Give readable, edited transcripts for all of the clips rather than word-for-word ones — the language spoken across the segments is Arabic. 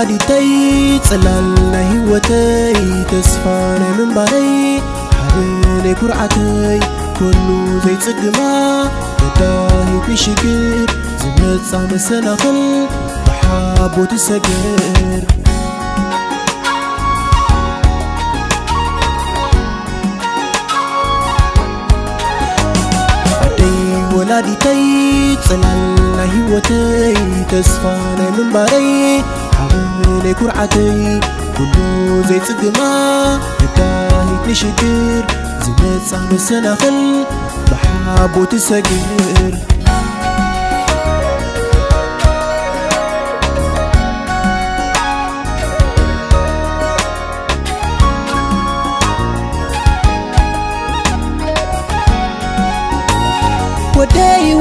ولادتي صلالنا هيوتي تسفاني من باري حبني كرعتي كله زي تصقما بداهي بشكر زمت صام السنخل بحابو تسقر ولادتي صلالنا هيوتي تسفاني من باري حبني كرعتي كله زي تصقما بداهي بشكر زمت صام السنخل بحابو تسقر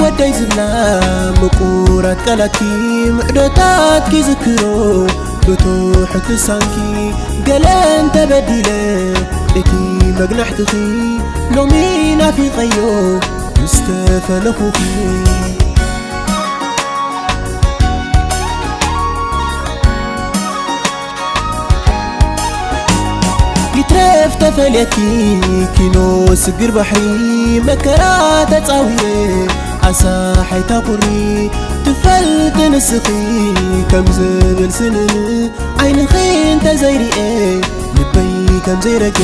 وداي زبنا مقورات قلاتي معدوتات كي ذكرو بتوح تسانكي قلان تبديله اتي مقنحتخي لومينا في غيو مستفى لخوخي يترف تفليكي كينو سقر بحري مكرات تصاويه عسى حيتا قري تفلت نسخي كم زبل سنن عين خين تزيري ايه لبي كم زيرك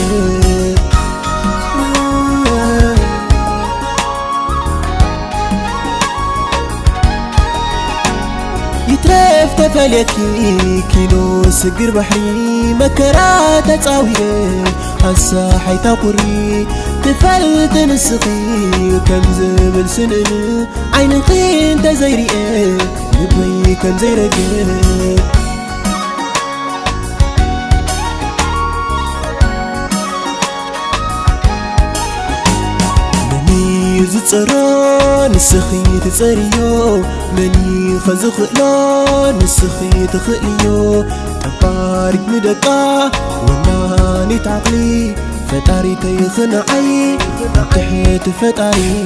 يترف تفليكي كينو سقر بحري مكرات تصاويه عسى حيتا قري تفلت نسخي كم زبل سنن عين خين تزيري ايه لبي كم زيرك مني زتصرا نسخي تتصريو مني خزخلا نسخي تخليو تبارك مدقا وناني تعقلي فتاري تيخنعي تحت فتاري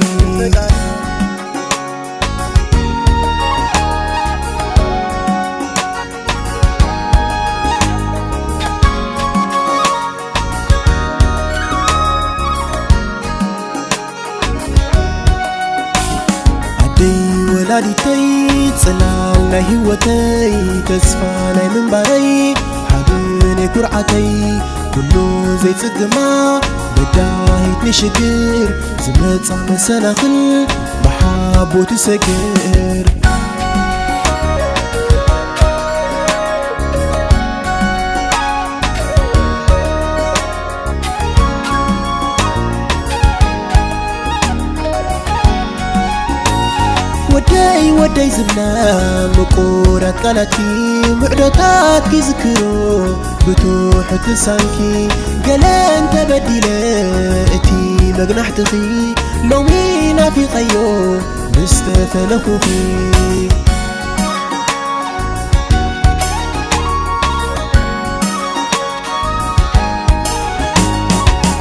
عدي ولادتي صلالنا هيوتي تسفاني من باري حبني كرعتي كله زي تصقما بداهي تنشقر زمت صام السنخل بحابو تسقر وداي زبنا مقورات قلاتي معدوتات كي ذكرو بتوح تسانكي قلان تبديله اتي مقنحتخي لومينا في غيو مستفى لخوخي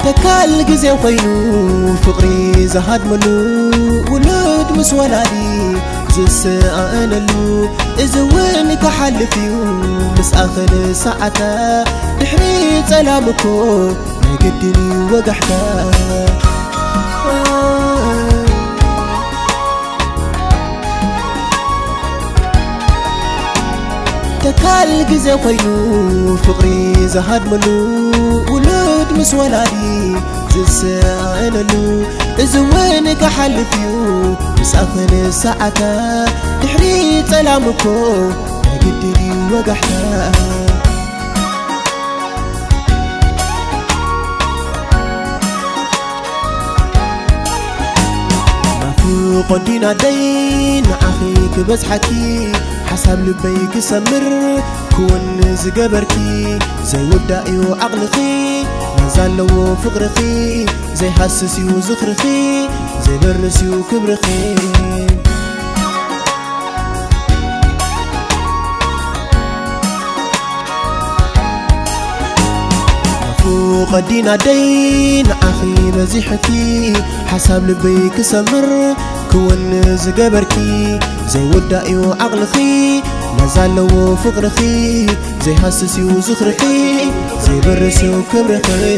تكال قزي وخينو فقري زهاد منو ولود مس ولادي زسا أنلو إزوين كحلفيو مس آخر ساعتا تحريت سلامكو مقدني وقحتا تكال قزي وخينو فقري زهاد منو ولود مس ولادي زسا أنلو إزوين كحلفيو مس آخر ساعتا تحريت سلامكو مقدني وقحتا قدينا دين أخيك بس حكي حسب لبيك سمر كون زقبركي زي ودائي وعقلخي مازال لو فقرخي زي حسسي وزخرخي زي برسي وكبرخي قدينا دين أخي بزيحكي حسب لبيك سمر كون زقبركي زي ودائي وعقلخي نزالو فقرخي زي حسسي وزخرخي زي برسو كبرخي